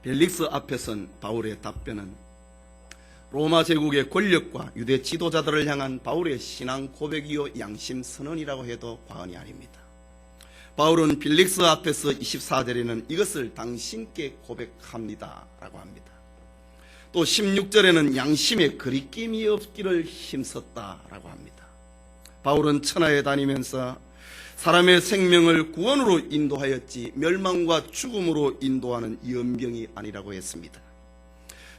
벨릭스 앞에 선 바울의 답변은 로마 제국의 권력과 유대 지도자들을 향한 바울의 신앙 고백이요 양심 선언이라고 해도 과언이 아닙니다. 바울은 벨릭스 앞에서 24절에는 이것을 당신께 고백합니다 라고 합니다. 또 16절에는 양심에 거리낌이 없기를 힘썼다라고 합니다. 바울은 천하에 다니면서 사람의 생명을 구원으로 인도하였지 멸망과 죽음으로 인도하는 연병이 아니라고 했습니다.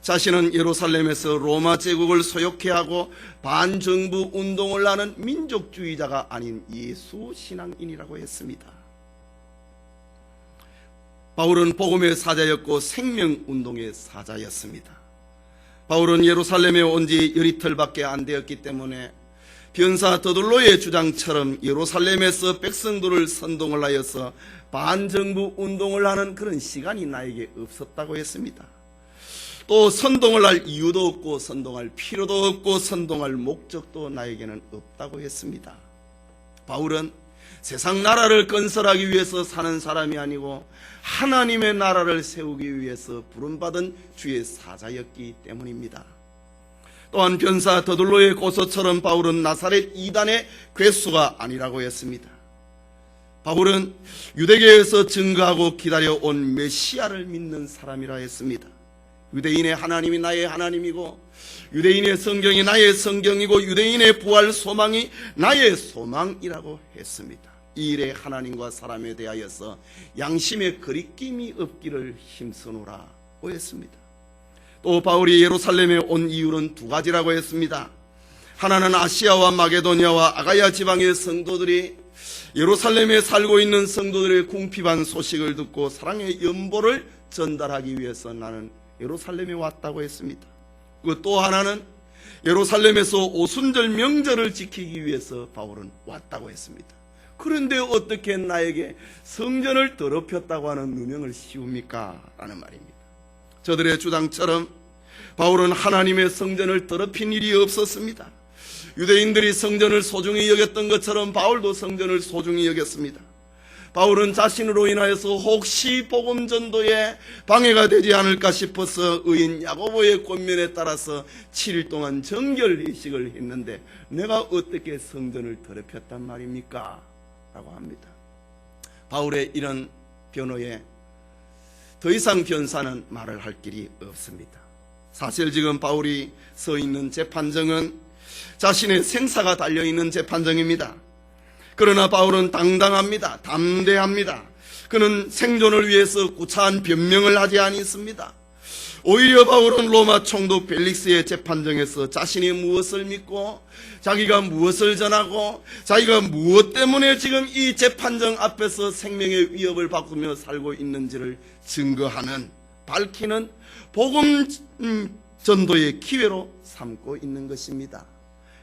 자신은 예루살렘에서 로마 제국을 소욕해 하고 반정부 운동을 하는 민족주의자가 아닌 예수 신앙인이라고 했습니다. 바울은 복음의 사자였고 생명운동의 사자였습니다. 바울은 예루살렘에 온 지 열이틀밖에 안 되었기 때문에 변사 더둘로의 주장처럼 예루살렘에서 백성들을 선동을 하여서 반정부 운동을 하는 그런 시간이 나에게 없었다고 했습니다. 또 선동을 할 이유도 없고 선동할 필요도 없고 선동할 목적도 나에게는 없다고 했습니다. 바울은 세상 나라를 건설하기 위해서 사는 사람이 아니고 하나님의 나라를 세우기 위해서 부름받은 주의 사자였기 때문입니다. 또한 변사 더둘로의 고소처럼 바울은 나사렛 이단의 괴수가 아니라고 했습니다. 바울은 유대교에서 증거하고 기다려온 메시아를 믿는 사람이라 했습니다. 유대인의 하나님이 나의 하나님이고 유대인의 성경이 나의 성경이고 유대인의 부활 소망이 나의 소망이라고 했습니다. 이 일에 하나님과 사람에 대하여서 양심의 거리낌이 없기를 힘쓰노라고 했습니다. 또 바울이 예루살렘에 온 이유는 두 가지라고 했습니다. 하나는 아시아와 마게도니아와 아가야 지방의 성도들이 예루살렘에 살고 있는 성도들의 궁핍한 소식을 듣고 사랑의 연보를 전달하기 위해서 나는 예루살렘에 왔다고 했습니다. 그 또 하나는 예루살렘에서 오순절 명절을 지키기 위해서 바울은 왔다고 했습니다. 그런데 어떻게 나에게 성전을 더럽혔다고 하는 누명을 씌웁니까? 라는 말입니다. 저들의 주장처럼 바울은 하나님의 성전을 더럽힌 일이 없었습니다. 유대인들이 성전을 소중히 여겼던 것처럼 바울도 성전을 소중히 여겼습니다. 바울은 자신으로 인하여서 혹시 복음 전도에 방해가 되지 않을까 싶어서 의인 야고보의 권면에 따라서 7일 동안 정결 예식을 했는데 내가 어떻게 성전을 더럽혔단 말입니까? 라고 합니다. 바울의 이런 변호에 더 이상 변사는 말을 할 길이 없습니다. 사실 지금 바울이 서 있는 재판정은 자신의 생사가 달려있는 재판정입니다. 그러나 바울은 당당합니다. 담대합니다. 그는 생존을 위해서 구차한 변명을 하지 않습니다. 오히려 바울은 로마 총독 벨릭스의 재판정에서 자신이 무엇을 믿고 자기가 무엇을 전하고 자기가 무엇 때문에 지금 이 재판정 앞에서 생명의 위협을 받으며 살고 있는지를 증거하는, 밝히는 복음 전도의 기회로 삼고 있는 것입니다.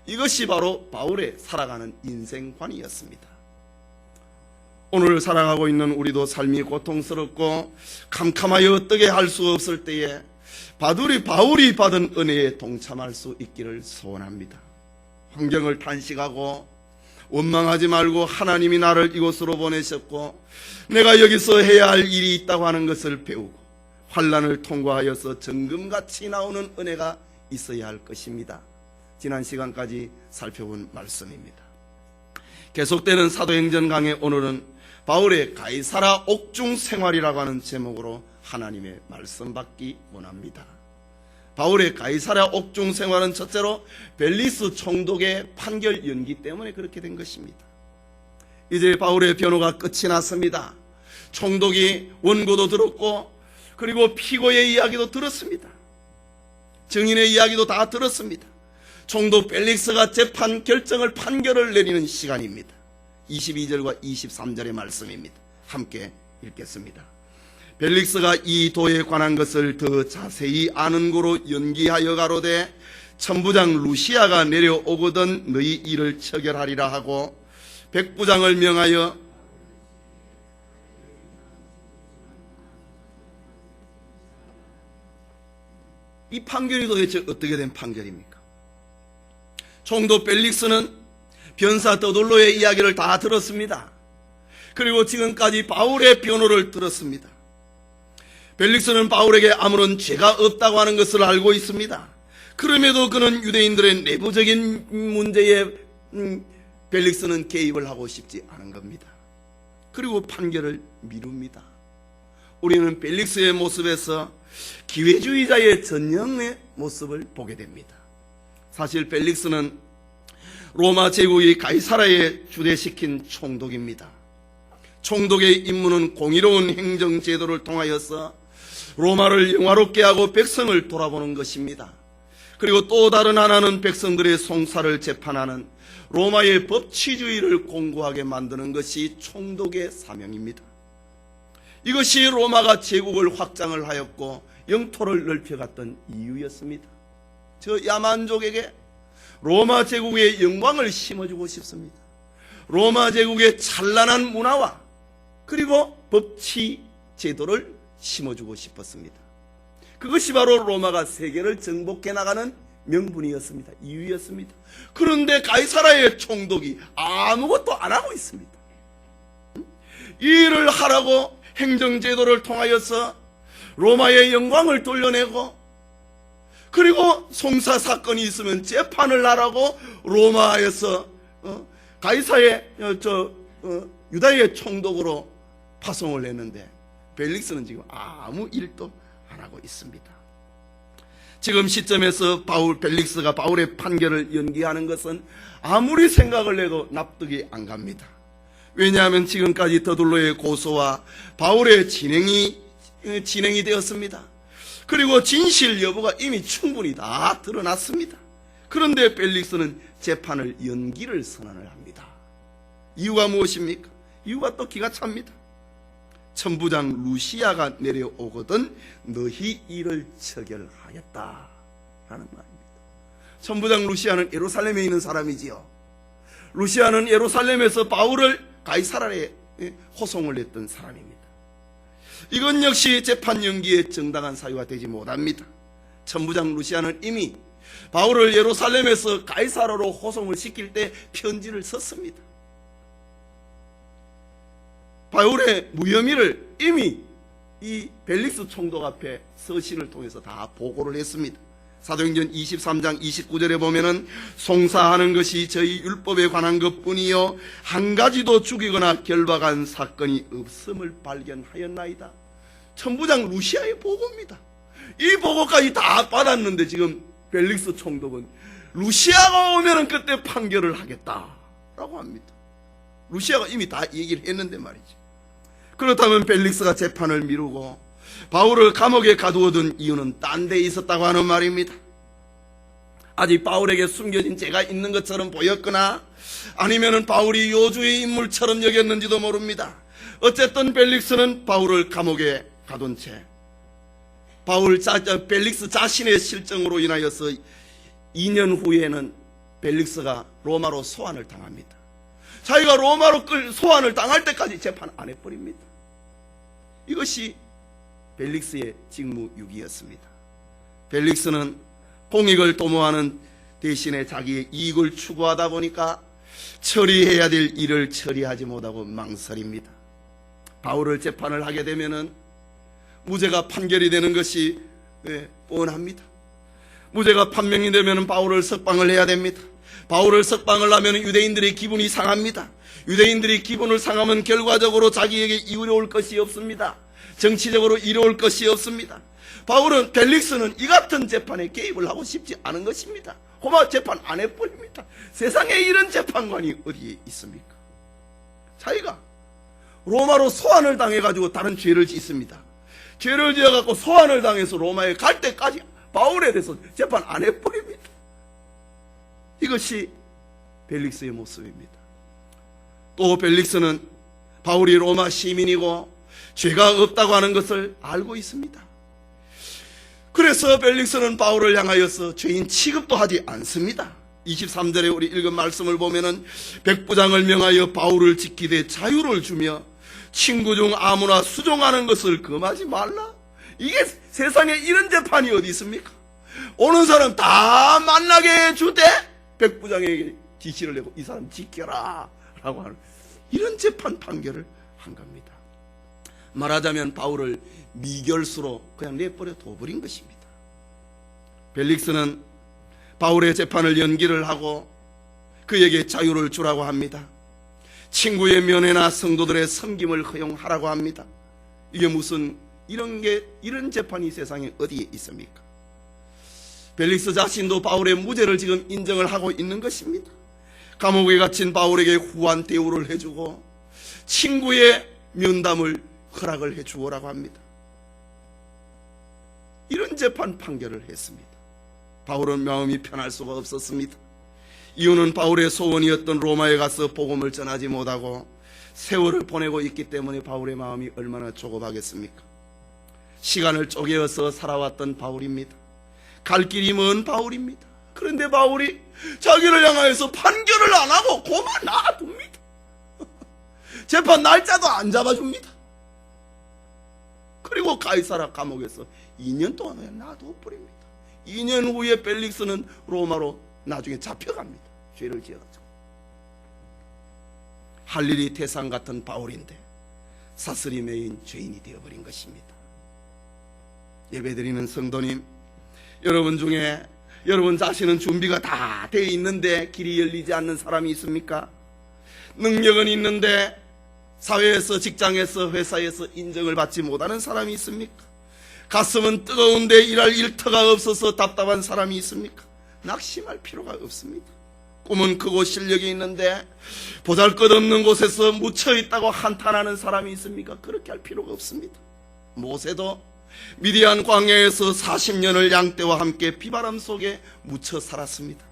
이것이 바로 바울의 살아가는 인생관이었습니다. 오늘 살아가고 있는 우리도 삶이 고통스럽고 캄캄하여 어떻게 할 수 없을 때에 바울이 받은 은혜에 동참할 수 있기를 소원합니다. 환경을 탄식하고 원망하지 말고 하나님이 나를 이곳으로 보내셨고 내가 여기서 해야 할 일이 있다고 하는 것을 배우고 환난을 통과하여서 정금같이 나오는 은혜가 있어야 할 것입니다. 지난 시간까지 살펴본 말씀입니다. 계속되는 사도행전 강의 오늘은 바울의 가이사라 옥중 생활이라고 하는 제목으로 하나님의 말씀 받기 원합니다. 바울의 가이사라 옥중 생활은 첫째로 벨리스 총독의 판결 연기 때문에 그렇게 된 것입니다. 이제 바울의 변호가 끝이 났습니다. 총독이 원고도 들었고 그리고 피고의 이야기도 들었습니다. 증인의 이야기도 다 들었습니다. 총독 벨릭스가 재판 결정을 판결을 내리는 시간입니다. 22절과 23절의 말씀입니다. 함께 읽겠습니다. 벨릭스가 이 도에 관한 것을 더 자세히 아는 고로 연기하여 가로되 천부장 루시아가 내려오거든 너희 일을 처결하리라 하고 백부장을 명하여 이 판결이 도대체 어떻게 된 판결입니까? 총독 벨릭스는 변사 더둘로의 이야기를 다 들었습니다. 그리고 지금까지 바울의 변호를 들었습니다. 벨릭스는 바울에게 아무런 죄가 없다고 하는 것을 알고 있습니다. 그럼에도 그는 유대인들의 내부적인 문제에 벨릭스는 개입을 하고 싶지 않은 겁니다. 그리고 판결을 미룹니다. 우리는 벨릭스의 모습에서 기회주의자의 전형의 모습을 보게 됩니다. 사실 벨릭스는 로마 제국이 가이사라에 주대시킨 총독입니다. 총독의 임무는 공의로운 행정제도를 통하여서 로마를 영화롭게 하고 백성을 돌아보는 것입니다. 그리고 또 다른 하나는 백성들의 송사를 재판하는 로마의 법치주의를 공고하게 만드는 것이 총독의 사명입니다. 이것이 로마가 제국을 확장을 하였고 영토를 넓혀갔던 이유였습니다. 저 야만족에게 로마 제국의 영광을 심어주고 싶습니다. 로마 제국의 찬란한 문화와 그리고 법치 제도를 심어주고 싶었습니다. 그것이 바로 로마가 세계를 정복해 나가는 명분이었습니다. 이유였습니다. 그런데 가이사라의 총독이 아무것도 안 하고 있습니다. 이 일을 하라고 행정제도를 통하여서 로마의 영광을 돌려내고 그리고 송사 사건이 있으면 재판을 하라고 로마에서 가이사의 유다의 총독으로 파송을 했는데 벨릭스는 지금 아무 일도 안 하고 있습니다. 지금 시점에서 벨릭스가 바울의 판결을 연기하는 것은 아무리 생각을 해도 납득이 안 갑니다. 왜냐하면 지금까지 더둘로의 고소와 바울의 진행이 되었습니다. 그리고 진실 여부가 이미 충분히 다 드러났습니다. 그런데 벨릭스는 재판을 연기를 선언을 합니다. 이유가 무엇입니까? 이유가 또 기가 찹니다. 천부장 루시아가 내려오거든 너희 일을 처결하였다 라는 말입니다. 천부장 루시아는 예루살렘에 있는 사람이지요. 루시아는 예루살렘에서 바울을 가이사라에 호송을 했던 사람입니다. 이건 역시 재판 연기의 정당한 사유가 되지 못합니다. 천부장 루시아는 이미 바울을 예루살렘에서 가이사라로 호송을 시킬 때 편지를 썼습니다. 바울의 무혐의를 이미 이 벨릭스 총독 앞에 서신을 통해서 다 보고를 했습니다. 사도행전 23장 29절에 보면은 송사하는 것이 저희 율법에 관한 것뿐이요 한 가지도 죽이거나 결박한 사건이 없음을 발견하였나이다. 천부장 루시아의 보고입니다. 이 보고까지 다 받았는데 지금 벨릭스 총독은 루시아가 오면은 그때 판결을 하겠다라고 합니다. 루시아가 이미 다 얘기를 했는데 말이죠. 그렇다면 벨릭스가 재판을 미루고 바울을 감옥에 가두어둔 이유는 딴 데 있었다고 하는 말입니다. 아직 바울에게 숨겨진 죄가 있는 것처럼 보였거나 아니면 바울이 요주의 인물처럼 여겼는지도 모릅니다. 어쨌든 벨릭스는 바울을 감옥에 가둔 채 벨릭스 자신의 실정으로 인하여서 2년 후에는 벨릭스가 로마로 소환을 당합니다. 자기가 로마로 소환을 당할 때까지 재판 안 해버립니다. 이것이 벨릭스의 직무유기였습니다. 벨릭스는 공익을 도모하는 대신에 자기의 이익을 추구하다 보니까 처리해야 될 일을 처리하지 못하고 망설입니다. 바울을 재판을 하게 되면은 무죄가 판결이 되는 것이 뻔합니다. 무죄가 판명이 되면 바울을 석방을 해야 됩니다. 바울을 석방을 하면 유대인들의 기분이 상합니다. 유대인들이 기분을 상하면 결과적으로 자기에게 이로울 것이 없습니다. 정치적으로 이로울 것이 없습니다. 벨릭스는 이 같은 재판에 개입을 하고 싶지 않은 것입니다. 고마 재판 안 해버립니다. 세상에 이런 재판관이 어디에 있습니까? 자기가 로마로 소환을 당해가지고 다른 죄를 짓습니다. 죄를 지어갖고 소환을 당해서 로마에 갈 때까지 바울에 대해서 재판 안 해버립니다. 이것이 벨릭스의 모습입니다. 또 벨릭스는 바울이 로마 시민이고 죄가 없다고 하는 것을 알고 있습니다. 그래서 벨릭스는 바울을 향하여서 죄인 취급도 하지 않습니다. 23절에 우리 읽은 말씀을 보면은 백부장을 명하여 바울을 지키되 자유를 주며 친구 중 아무나 수종하는 것을 금하지 말라. 이게 세상에 이런 재판이 어디 있습니까? 오는 사람 다 만나게 해주되 백부장에게 지시를 내고 이 사람 지켜라 라고 하는 이런 재판 판결을 한 겁니다. 말하자면 바울을 미결수로 그냥 내버려 둬버린 것입니다. 벨릭스는 바울의 재판을 연기를 하고 그에게 자유를 주라고 합니다. 친구의 면회나 성도들의 섬김을 허용하라고 합니다. 이게 무슨 이런 재판이 세상에 어디에 있습니까? 벨릭스 자신도 바울의 무죄를 지금 인정을 하고 있는 것입니다. 감옥에 갇힌 바울에게 후한 대우를 해주고 친구의 면담을 허락을 해주오라고 합니다. 이런 재판 판결을 했습니다. 바울은 마음이 편할 수가 없었습니다. 이유는 바울의 소원이었던 로마에 가서 복음을 전하지 못하고 세월을 보내고 있기 때문에 바울의 마음이 얼마나 조급하겠습니까? 시간을 쪼개어서 살아왔던 바울입니다. 갈 길이 먼 바울입니다. 그런데 바울이 자기를 향하여서 판결을 안 하고 고만 놔둡니다. 재판 날짜도 안 잡아줍니다. 그리고 가이사라 감옥에서 2년 동안 그냥 놔둬버립니다. 2년 후에 벨릭스는 로마로 나중에 잡혀갑니다. 죄를 지어가지고. 할 일이 태산 같은 바울인데 사슬이 매인 죄인이 되어버린 것입니다. 예배드리는 성도님, 여러분 중에 여러분 자신은 준비가 다 되어 있는데 길이 열리지 않는 사람이 있습니까? 능력은 있는데 사회에서, 직장에서, 회사에서 인정을 받지 못하는 사람이 있습니까? 가슴은 뜨거운데 일할 일터가 없어서 답답한 사람이 있습니까? 낙심할 필요가 없습니다. 꿈은 크고 실력이 있는데 보잘것없는 곳에서 묻혀있다고 한탄하는 사람이 있습니까? 그렇게 할 필요가 없습니다. 모세도 미디안 광야에서 40년을 양떼와 함께 비바람 속에 묻혀 살았습니다.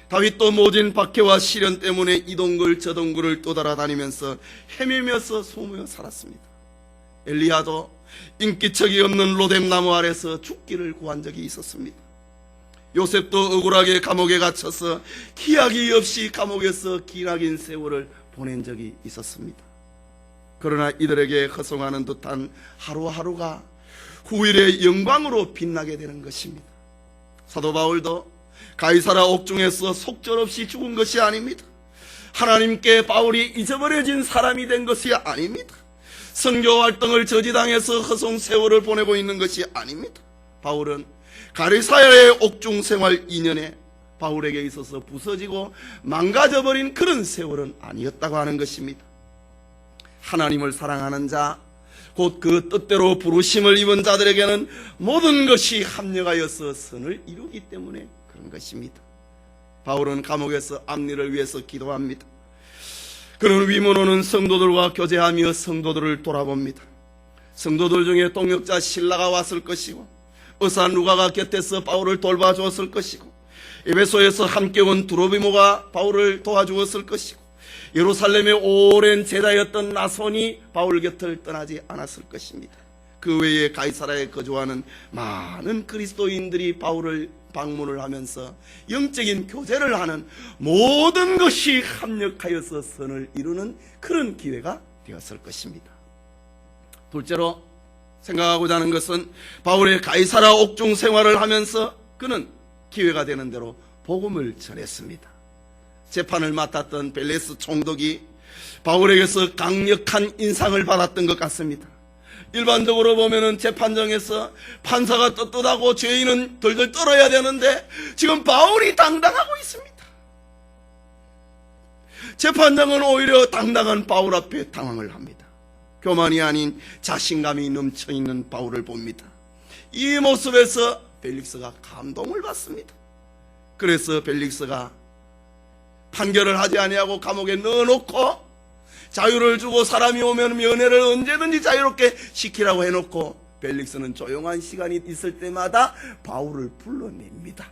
다윗도 모진 박해와 시련 때문에 이 동굴 저 동굴을 떠돌아다니면서 헤매면서 숨어 살았습니다. 엘리야도 인기척이 없는 로뎀나무 아래서 죽기를 구한 적이 있었습니다. 요셉도 억울하게 감옥에 갇혀서 기약이 없이 감옥에서 기나긴 세월을 보낸 적이 있었습니다. 그러나 이들에게 허송하는 듯한 하루하루가 후일의 영광으로 빛나게 되는 것입니다. 사도 바울도 가이사라 옥중에서 속절없이 죽은 것이 아닙니다. 하나님께 바울이 잊어버려진 사람이 된 것이 아닙니다. 선교 활동을 저지당해서 허송 세월을 보내고 있는 것이 아닙니다. 바울은 가이사라의 옥중 생활 2년에 바울에게 있어서 부서지고 망가져버린 그런 세월은 아니었다고 하는 것입니다. 하나님을 사랑하는 자, 곧 그 뜻대로 부르심을 입은 자들에게는 모든 것이 합력하여서 선을 이루기 때문에 그런 것입니다. 바울은 감옥에서 앞일을 위해서 기도합니다. 그는 위문호는 성도들과 교제하며 성도들을 돌아봅니다. 성도들 중에 동역자 실라가 왔을 것이고 의사 누가가 곁에서 바울을 돌봐주었을 것이고 에베소에서 함께 온 두로비모가 바울을 도와주었을 것이고 예루살렘의 오랜 제자였던 나손이 바울 곁을 떠나지 않았을 것입니다. 그 외에 가이사라에 거주하는 많은 그리스도인들이 바울을 방문을 하면서 영적인 교제를 하는 모든 것이 합력하여서 선을 이루는 그런 기회가 되었을 것입니다. 둘째로 생각하고자 하는 것은 바울의 가이사라 옥중 생활을 하면서 그는 기회가 되는 대로 복음을 전했습니다. 재판을 맡았던 벨레스 총독이 바울에게서 강력한 인상을 받았던 것 같습니다. 일반적으로 보면은 재판정에서 판사가 떳떳하고 죄인은 덜덜 떨어야 되는데 지금 바울이 당당하고 있습니다. 재판장은 오히려 당당한 바울 앞에 당황을 합니다. 교만이 아닌 자신감이 넘쳐있는 바울을 봅니다. 이 모습에서 벨릭스가 감동을 받습니다. 그래서 벨릭스가 판결을 하지 아니하고 감옥에 넣어놓고 자유를 주고 사람이 오면 면회를 언제든지 자유롭게 시키라고 해놓고 벨릭스는 조용한 시간이 있을 때마다 바울을 불러냅니다.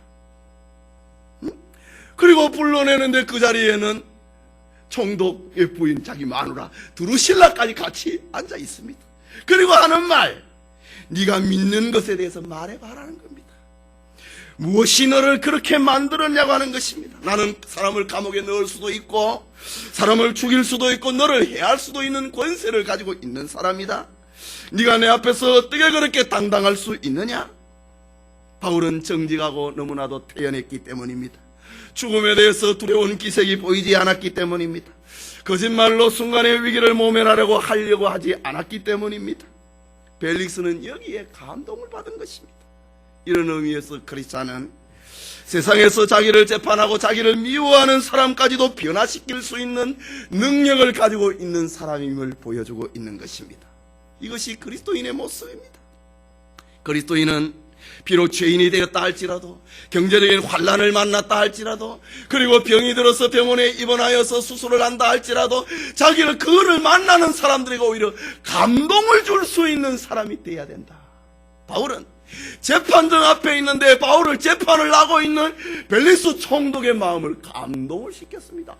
그리고 불러내는데 그 자리에는 총독의 부인 자기 마누라 드루실라까지 같이 앉아 있습니다. 그리고 하는 말, 네가 믿는 것에 대해서 말해봐라는 겁니다. 무엇이 너를 그렇게 만들었냐고 하는 것입니다. 나는 사람을 감옥에 넣을 수도 있고 사람을 죽일 수도 있고 너를 해할 수도 있는 권세를 가지고 있는 사람이다. 네가 내 앞에서 어떻게 그렇게 당당할 수 있느냐? 바울은 정직하고 너무나도 태연했기 때문입니다. 죽음에 대해서 두려운 기색이 보이지 않았기 때문입니다. 거짓말로 순간의 위기를 모면하려고 하지 않았기 때문입니다. 벨릭스는 여기에 감동을 받은 것입니다. 이런 의미에서 크리스찬은 세상에서 자기를 재판하고 자기를 미워하는 사람까지도 변화시킬 수 있는 능력을 가지고 있는 사람임을 보여주고 있는 것입니다. 이것이 그리스도인의 모습입니다. 그리스도인은 비록 죄인이 되었다 할지라도, 경제적인 환난을 만났다 할지라도, 그리고 병이 들어서 병원에 입원하여서 수술을 한다 할지라도 그를 만나는 사람들에게 오히려 감동을 줄 수 있는 사람이 되어야 된다. 바울은 재판정 앞에 있는데 바울을 재판을 하고 있는 벨릭스 총독의 마음을 감동을 시켰습니다.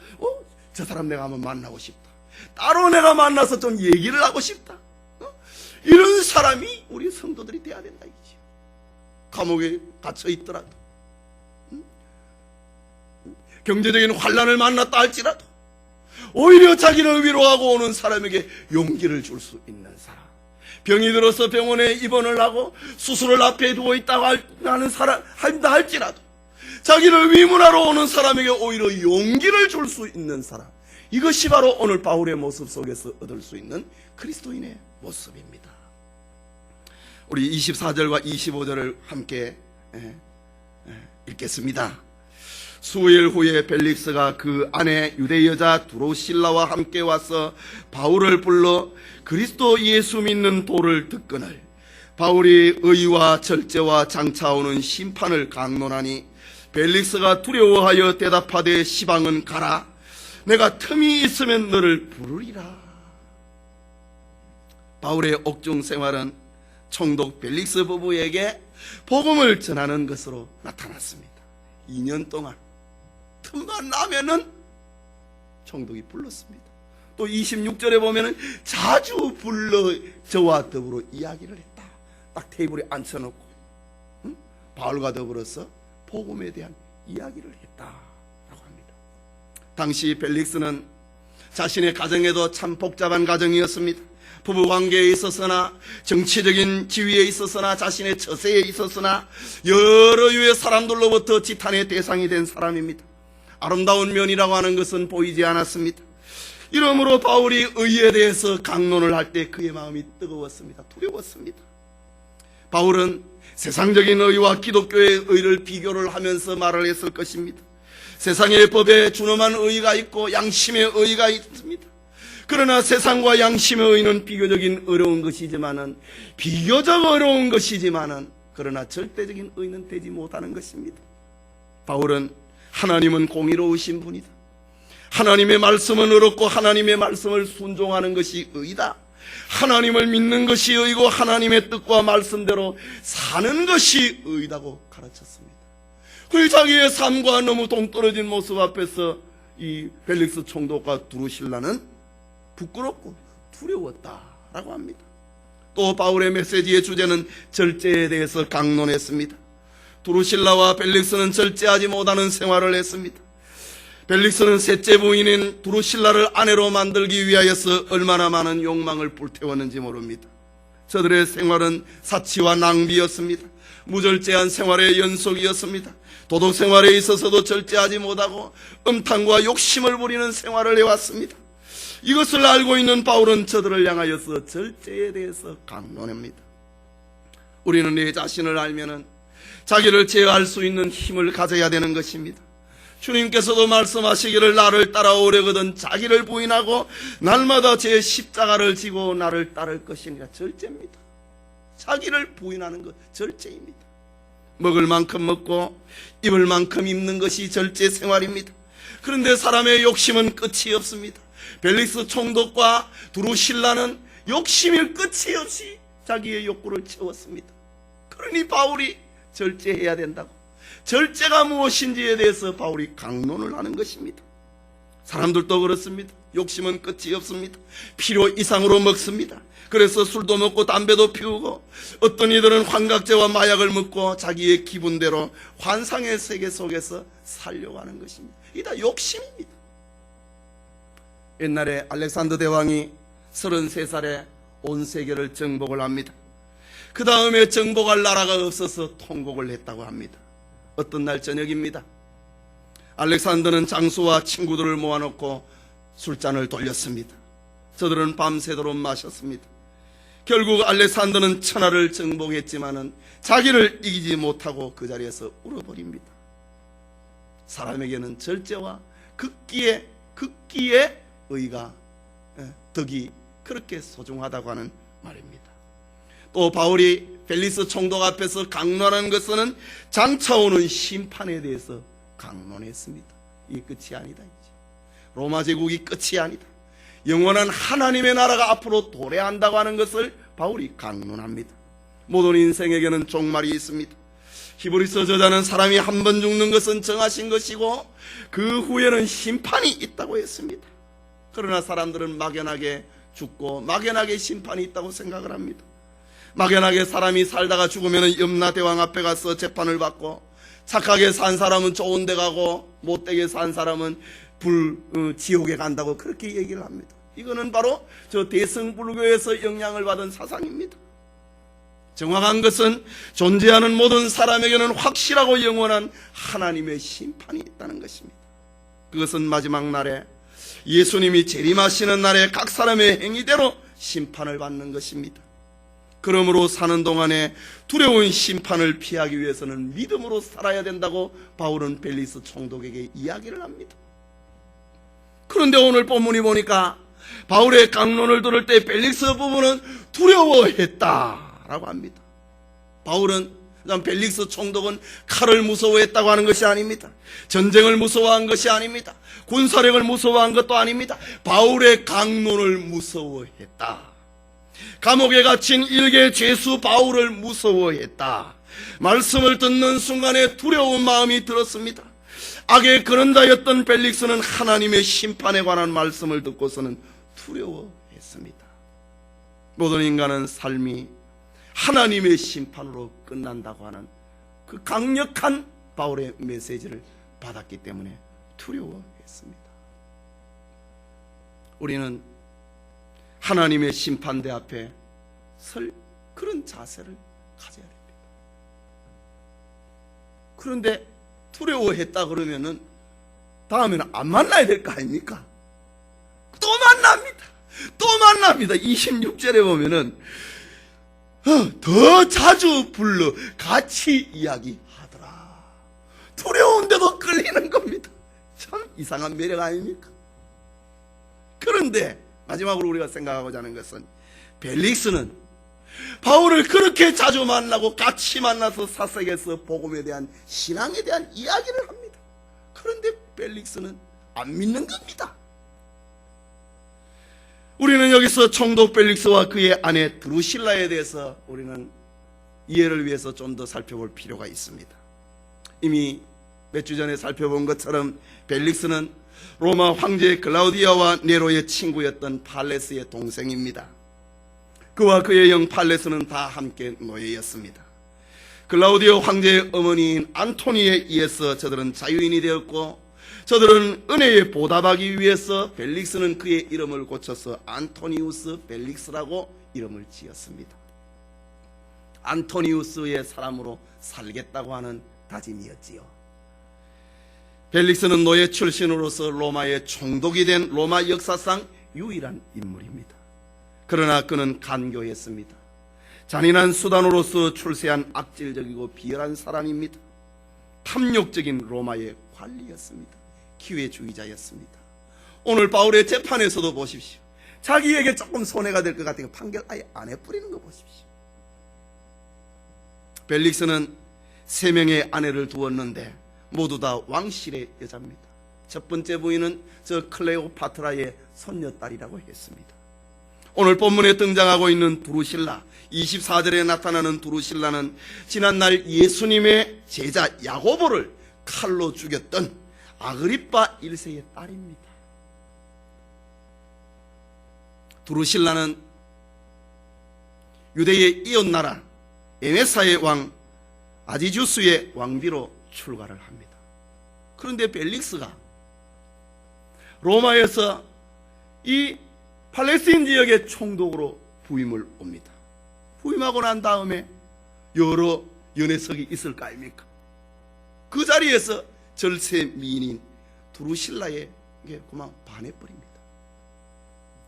저 사람 내가 한번 만나고 싶다. 따로 내가 만나서 좀 얘기를 하고 싶다. 이런 사람이 우리 성도들이 돼야 된다 이거지. 감옥에 갇혀 있더라도, 경제적인 환난을 만났다 할지라도 오히려 자기를 위로하고 오는 사람에게 용기를 줄 수 있는 사람, 병이 들어서 병원에 입원을 하고 수술을 앞에 두고 있다고 하는 사람 한다 할지라도 자기를 위문하러 오는 사람에게 오히려 용기를 줄 수 있는 사람, 이것이 바로 오늘 바울의 모습 속에서 얻을 수 있는 그리스도인의 모습입니다. 우리 24절과 25절을 함께 읽겠습니다. 수일 후에 벨릭스가 그 아내 유대 여자 드로실라와 함께 와서 바울을 불러 그리스도 예수 믿는 도를 듣거늘 바울이 의와 절제와 장차오는 심판을 강론하니 벨릭스가 두려워하여 대답하되 시방은 가라. 내가 틈이 있으면 너를 부르리라. 바울의 옥중 생활은 총독 벨릭스 부부에게 복음을 전하는 것으로 나타났습니다. 2년 동안 틈만 나면은 총독이 불렀습니다. 또 26절에 보면은 자주 불러 저와 더불어 이야기를 했다. 딱 테이블에 앉혀놓고 바울과 더불어서 복음에 대한 이야기를 했다라고 합니다. 당시 벨릭스는 자신의 가정에도 참 복잡한 가정이었습니다. 부부 관계에 있어서나 정치적인 지위에 있어서나 자신의 처세에 있어서나 여러 유의 사람들로부터 지탄의 대상이 된 사람입니다. 아름다운 면이라고 하는 것은 보이지 않았습니다. 이러므로 바울이 의에 대해서 강론을 할 때 그의 마음이 뜨거웠습니다. 두려웠습니다. 바울은 세상적인 의와 기독교의 의를 비교를 하면서 말을 했을 것입니다. 세상의 법에 준엄한 의가 있고 양심의 의가 있습니다. 그러나 세상과 양심의 의는 비교적 어려운 것이지만은 그러나 절대적인 의는 되지 못하는 것입니다. 바울은 하나님은 공의로우신 분이다. 하나님의 말씀은 의롭고 하나님의 말씀을 순종하는 것이 의다. 하나님을 믿는 것이 의고 하나님의 뜻과 말씀대로 사는 것이 의다고 가르쳤습니다. 그 자기의 삶과 너무 동떨어진 모습 앞에서 이 벨릭스 총독과 드루실라는 부끄럽고 두려웠다라고 합니다. 또 바울의 메시지의 주제는 절제에 대해서 강론했습니다. 드루실라와 벨릭스는 절제하지 못하는 생활을 했습니다. 벨릭스는 셋째 부인인 드루실라를 아내로 만들기 위하여서 얼마나 많은 욕망을 불태웠는지 모릅니다. 저들의 생활은 사치와 낭비였습니다. 무절제한 생활의 연속이었습니다. 도덕 생활에 있어서도 절제하지 못하고 음탕과 욕심을 부리는 생활을 해왔습니다. 이것을 알고 있는 바울은 저들을 향하여서 절제에 대해서 강론합니다. 우리는 내 자신을 알면은 자기를 제어할 수 있는 힘을 가져야 되는 것입니다. 주님께서도 말씀하시기를 나를 따라오려거든 자기를 부인하고 날마다 제 십자가를 지고 나를 따를 것이니라. 절제입니다. 자기를 부인하는 것 절제입니다. 먹을 만큼 먹고 입을 만큼 입는 것이 절제 생활입니다. 그런데 사람의 욕심은 끝이 없습니다. 벨릭스 총독과 드루실라는 욕심이 끝이 없이 자기의 욕구를 채웠습니다. 그러니 바울이 절제해야 된다고, 절제가 무엇인지에 대해서 바울이 강론을 하는 것입니다. 사람들도 그렇습니다. 욕심은 끝이 없습니다. 필요 이상으로 먹습니다. 그래서 술도 먹고 담배도 피우고 어떤 이들은 환각제와 마약을 먹고 자기의 기분대로 환상의 세계 속에서 살려고 하는 것입니다. 이게 다 욕심입니다. 옛날에 알렉산더 대왕이 33살에 온 세계를 정복을 합니다. 그 다음에 정복할 나라가 없어서 통곡을 했다고 합니다. 어떤 날 저녁입니다. 알렉산더는 장수와 친구들을 모아놓고 술잔을 돌렸습니다. 저들은 밤새도록 마셨습니다. 결국 알렉산더는 천하를 정복했지만은 자기를 이기지 못하고 그 자리에서 울어버립니다. 사람에게는 절제와 극기의 의가, 덕이 그렇게 소중하다고 하는 말입니다. 또 바울이 펠릭스 총독 앞에서 강론하는 것은 장차 오는 심판에 대해서 강론했습니다. 이 끝이 아니다. 이제 로마 제국이 끝이 아니다. 영원한 하나님의 나라가 앞으로 도래한다고 하는 것을 바울이 강론합니다. 모든 인생에게는 종말이 있습니다. 히브리서 저자는 사람이 한 번 죽는 것은 정하신 것이고 그 후에는 심판이 있다고 했습니다. 그러나 사람들은 막연하게 죽고 막연하게 심판이 있다고 생각을 합니다. 막연하게 사람이 살다가 죽으면 염라대왕 앞에 가서 재판을 받고, 착하게 산 사람은 좋은 데 가고 못되게 산 사람은 지옥에 간다고 그렇게 얘기를 합니다. 이거는 바로 저 대승불교에서 영향을 받은 사상입니다. 정확한 것은 존재하는 모든 사람에게는 확실하고 영원한 하나님의 심판이 있다는 것입니다. 그것은 마지막 날에 예수님이 재림하시는 날에 각 사람의 행위대로 심판을 받는 것입니다. 그러므로 사는 동안에 두려운 심판을 피하기 위해서는 믿음으로 살아야 된다고 바울은 펠릭스 총독에게 이야기를 합니다. 그런데 오늘 본문이 보니까 바울의 강론을 들을 때 펠릭스 부부는 두려워했다라고 합니다. 바울은, 펠릭스 총독은 칼을 무서워했다고 하는 것이 아닙니다. 전쟁을 무서워한 것이 아닙니다. 군사력을 무서워한 것도 아닙니다. 바울의 강론을 무서워했다. 감옥에 갇힌 일개 죄수 바울을 무서워했다. 말씀을 듣는 순간에 두려운 마음이 들었습니다. 악에 그른다였던 펠릭스는 하나님의 심판에 관한 말씀을 듣고서는 두려워했습니다. 모든 인간은 삶이 하나님의 심판으로 끝난다고 하는 그 강력한 바울의 메시지를 받았기 때문에 두려워했습니다. 우리는 하나님의 심판대 앞에 설 그런 자세를 가져야 됩니다. 그런데 두려워했다 그러면은 다음에는 안 만나야 될 거 아닙니까? 또 만납니다. 26절에 보면은 더 자주 불러 같이 이야기하더라. 두려운데도 끌리는 겁니다. 참 이상한 매력 아닙니까? 그런데 마지막으로 우리가 생각하고자 하는 것은 펠릭스는 바울을 그렇게 자주 만나고 같이 만나서 사색에서 복음에 대한, 신앙에 대한 이야기를 합니다. 그런데 펠릭스는 안 믿는 겁니다. 우리는 여기서 총독 펠릭스와 그의 아내 드루실라에 대해서 우리는 이해를 위해서 좀 더 살펴볼 필요가 있습니다. 이미 몇 주 전에 살펴본 것처럼 펠릭스는 로마 황제 클라우디아와 네로의 친구였던 팔레스의 동생입니다. 그와 그의 형 팔레스는 다 함께 노예였습니다. 클라우디오 황제의 어머니인 안토니에 의해서 저들은 자유인이 되었고, 저들은 은혜에 보답하기 위해서 펠릭스는 그의 이름을 고쳐서 안토니우스 펠릭스라고 이름을 지었습니다. 안토니우스의 사람으로 살겠다고 하는 다짐이었지요. 펠릭스는 노예 출신으로서 로마의 총독이 된 로마 역사상 유일한 인물입니다. 그러나 그는 간교했습니다. 잔인한 수단으로서 출세한 악질적이고 비열한 사람입니다. 탐욕적인 로마의 관리였습니다. 기회주의자였습니다. 오늘 바울의 재판에서도 보십시오. 자기에게 조금 손해가 될 것 같으니까 판결 아예 안 해버리는 거 보십시오. 펠릭스는 3명의 아내를 두었는데 모두 다 왕실의 여자입니다. 첫 번째 부인은 저 클레오파트라의 손녀딸이라고 했습니다. 오늘 본문에 등장하고 있는 두루실라, 24절에 나타나는 두루실라는 지난날 예수님의 제자 야고보를 칼로 죽였던 아그리빠 1세의 딸입니다. 두루실라는 유대의 이웃나라 에메사의 왕 아디주스의 왕비로 출가를 합니다. 그런데 펠릭스가 로마에서 이 팔레스틴 지역의 총독으로 부임을 옵니다. 부임하고 난 다음에 여러 연회석이 있을 거 아닙니까? 그 자리에서 절세 미인인 두루실라에게 그만 반해버립니다.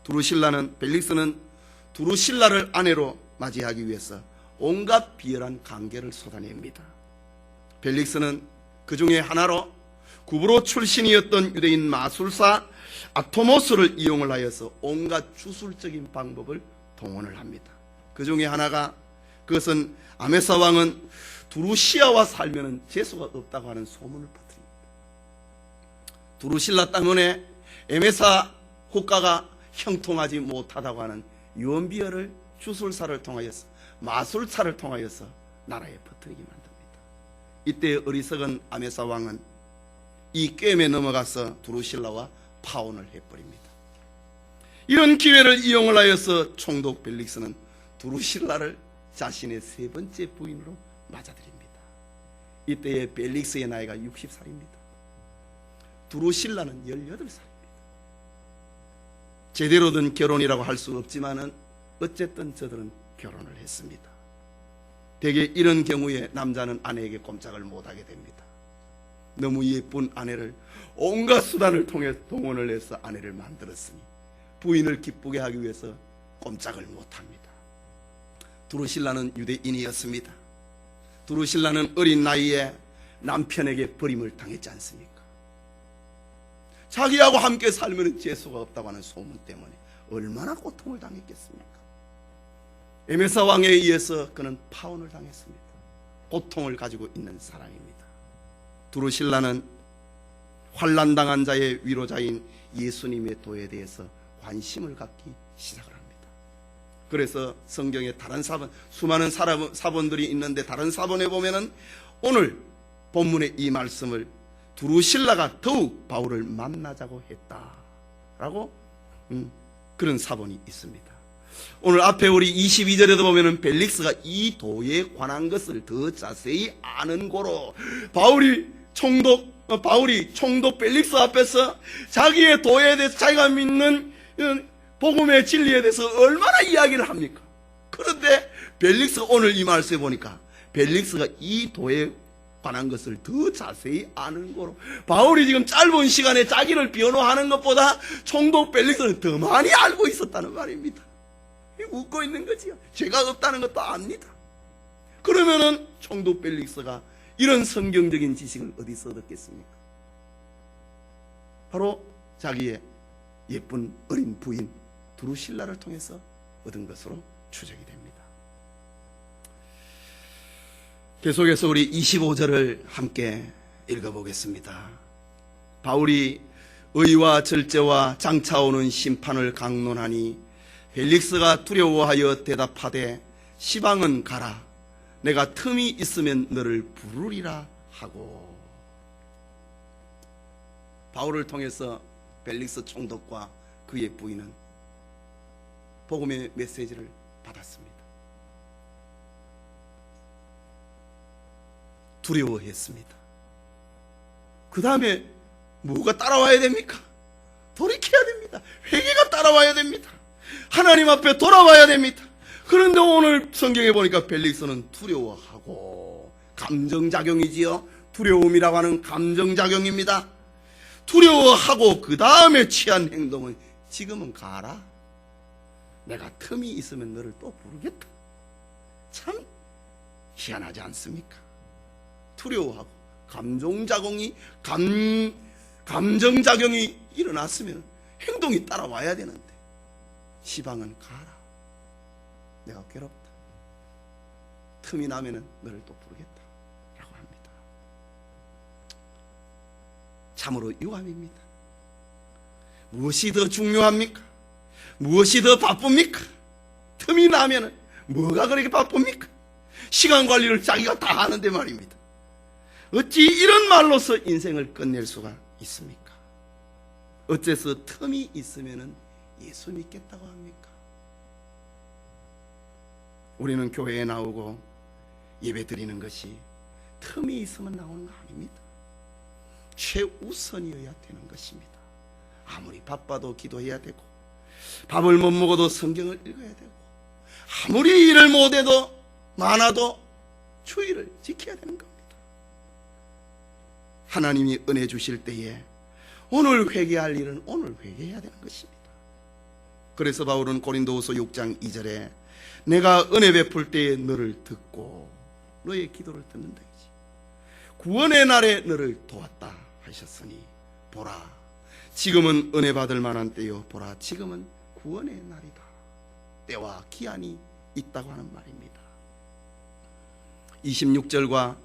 벨릭스는 두루실라를 아내로 맞이하기 위해서 온갖 비열한 관계를 쏟아냅니다. 벨릭스는 그 중에 하나로 구브로 출신이었던 유대인 마술사 아토모스를 이용을 하여서 온갖 주술적인 방법을 동원을 합니다. 그 중에 하나가, 그것은 아메사 왕은 두루시아와 살면은 재수가 없다고 하는 소문을 퍼뜨립니다. 두루실라 때문에 에메사 국가가 형통하지 못하다고 하는 유언비어를 주술사를 통하여서, 마술사를 통하여서 나라에 퍼뜨리게 만듭니다. 이때 어리석은 아메사 왕은 이 꿰매 넘어가서 두루실라와 파혼을 해버립니다. 이런 기회를 이용을 하여서 총독 벨릭스는 두루실라를 자신의 세 번째 부인으로 맞아들입니다. 이때의 벨릭스의 나이가 60살입니다. 두루실라는 18살입니다. 제대로 된 결혼이라고 할 수 없지만은 어쨌든 저들은 결혼을 했습니다. 대개 이런 경우에 남자는 아내에게 꼼짝을 못하게 됩니다. 너무 예쁜 아내를 온갖 수단을 통해 동원을 해서 아내를 만들었으니 부인을 기쁘게 하기 위해서 꼼짝을 못합니다. 두루실라는 유대인이었습니다. 두루실라는 어린 나이에 남편에게 버림을 당했지 않습니까? 자기하고 함께 살면 재수가 없다고 하는 소문 때문에 얼마나 고통을 당했겠습니까? 에메사 왕에 의해서 그는 파혼을 당했습니다. 고통을 가지고 있는 사람입니다. 두루실라는 환난당한 자의 위로자인 예수님의 도에 대해서 관심을 갖기 시작을 합니다. 그래서 성경에 다른 사본, 수많은 사본들이 있는데 다른 사본에 보면은 오늘 본문의 이 말씀을 두루실라가 더욱 바울을 만나자고 했다라고 그런 사본이 있습니다. 오늘 앞에 우리 22절에도 보면은 벨릭스가 이 도에 관한 것을 더 자세히 아는 고로 바울이 총독 벨릭스 앞에서 자기의 도에 대해서, 자기가 믿는 복음의 진리에 대해서 얼마나 이야기를 합니까? 그런데 벨릭스가 오늘 이 말씀에 보니까 벨릭스가 이 도에 관한 것을 더 자세히 아는 거로, 바울이 지금 짧은 시간에 자기를 변호하는 것보다 총독 벨릭스는 더 많이 알고 있었다는 말입니다. 웃고 있는 거지요. 죄가 없다는 것도 압니다. 그러면은 총독 벨릭스가 이런 성경적인 지식을 어디서 얻었겠습니까? 바로 자기의 예쁜 어린 부인 두루실라를 통해서 얻은 것으로 추정이 됩니다. 계속해서 우리 25절을 함께 읽어보겠습니다. 바울이 의와 절제와 장차오는 심판을 강론하니 벨릭스가 두려워하여 대답하되 시방은 가라. 내가 틈이 있으면 너를 부르리라 하고. 바울을 통해서 벨릭스 총독과 그의 부인은 복음의 메시지를 받았습니다. 두려워했습니다. 그 다음에 뭐가 따라와야 됩니까? 돌이켜야 됩니다. 회개가 따라와야 됩니다. 하나님 앞에 돌아와야 됩니다. 그런데 오늘 성경에 보니까 벨릭스는 두려워하고, 감정작용이지요. 두려움이라고 하는 감정작용입니다. 두려워하고 그 다음에 취한 행동은 지금은 가라. 내가 틈이 있으면 너를 또 부르겠다. 참 희한하지 않습니까? 두려워하고 감정작용이 일어났으면 행동이 따라와야 되는데 시방은 가라. 내가 괴롭다. 틈이 나면은 너를 또 부르겠다 라고 합니다. 참으로 유감입니다. 무엇이 더 중요합니까? 무엇이 더 바쁩니까? 틈이 나면은 뭐가 그렇게 바쁩니까? 시간 관리를 자기가 다 하는데 말입니다. 어찌 이런 말로서 인생을 끝낼 수가 있습니까? 어째서 틈이 있으면은 예수 믿겠다고 합니까? 우리는 교회에 나오고 예배 드리는 것이 틈이 있으면 나오는 거 아닙니다. 최우선이어야 되는 것입니다. 아무리 바빠도 기도해야 되고, 밥을 못 먹어도 성경을 읽어야 되고, 아무리 일을 못해도 많아도 주의를 지켜야 되는 겁니다. 하나님이 은혜 주실 때에 오늘 회개할 일은 오늘 회개해야 되는 것입니다. 그래서 바울은 고린도후서 6장 2절에 내가 은혜 베풀 때에 너를 듣고 너의 기도를 듣는다 이지. 구원의 날에 너를 도왔다 하셨으니 보라 지금은 은혜 받을 만한 때요 보라 지금은 구원의 날이다. 때와 기한이 있다고 하는 말입니다. 26절과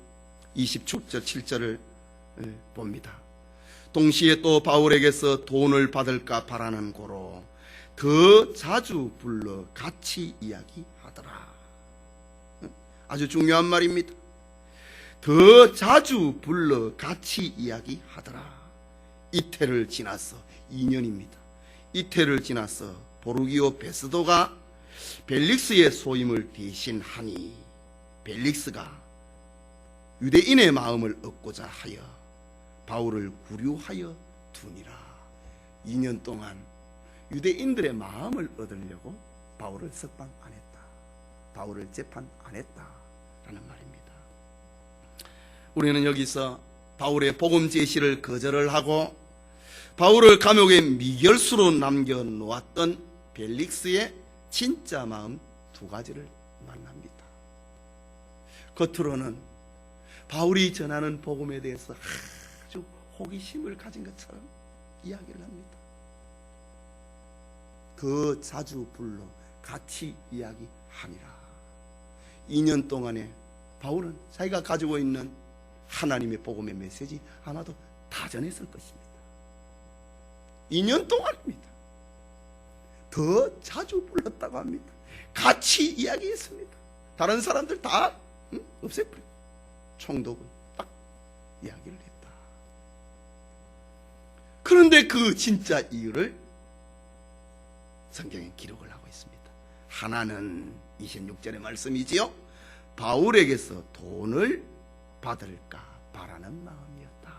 27절 7절을 봅니다. 동시에 또 바울에게서 돈을 받을까 바라는 고로 더 자주 불러 같이 이야기하더라. 아주 중요한 말입니다. 더 자주 불러 같이 이야기하더라. 이태를 지나서 2년입니다. 이태를 지나서 보르기오 베스도가 벨릭스의 소임을 대신하니 벨릭스가 유대인의 마음을 얻고자 하여 바울을 구류하여 두니라. 2년 동안 유대인들의 마음을 얻으려고 바울을 석방 안 했다. 바울을 재판 안 했다라는 말입니다. 우리는 여기서 바울의 복음 제시를 거절을 하고 바울을 감옥에 미결수로 남겨놓았던 벨릭스의 진짜 마음 두 가지를 만납니다. 겉으로는 바울이 전하는 복음에 대해서 아주 호기심을 가진 것처럼 이야기를 합니다. 더 자주 불러 같이 이야기하니라. 2년 동안에 바울은 자기가 가지고 있는 하나님의 복음의 메시지 아마도 다 전했을 것입니다. 2년 동안입니다. 더 자주 불렀다고 합니다. 같이 이야기했습니다. 다른 사람들 다 없애버리고 총독은 딱 이야기를 했다. 그런데 그 진짜 이유를 성경에 기록을 하고 있습니다. 하나는 26절의 말씀이지요. 바울에게서 돈을 받을까 바라는 마음이었다.